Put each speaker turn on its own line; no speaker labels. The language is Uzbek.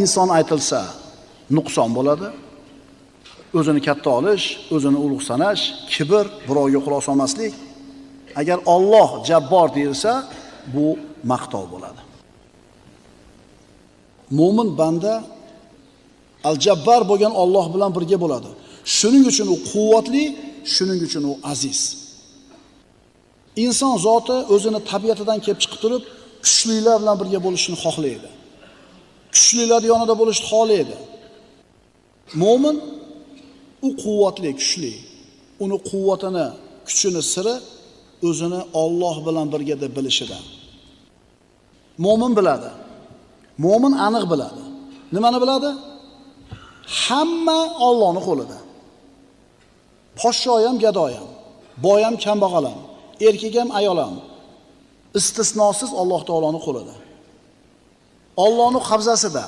inson aytilsa nuqson bo'ladi. O'zini katta olish, o'zini ulug' sanash, kibr, birovga quloq solmaslik. Agar Alloh Jabbor deyilsa, bu maqtov bo'ladi. Mo'min banda al-Jabbar bo'lgan Alloh bilan birga bo'ladi. Shuning uchun u quvvatli, shuning uchun u aziz. Inson zoti o'zini tabiatidan kelib chiqib turib, kuchlilar bilan birga bo'lishni xohlaydi. Kuchlilar yonida bo'lishni xohlaydi. Mo'min u quvvatli, kuchli. Uni quvvatini, kuchini siri o'zini Alloh bilan birga deb bilishida. Mo'min biladi. Mo'min aniq biladi. Nimani biladi? Hamma Allohning qo'lida. Podshoh ham, gado ham, boy ham, kambag'al ham, erkak ham, ayol ham istisnosiz Alloh taoloning qo'lida. Allohning qabzasida.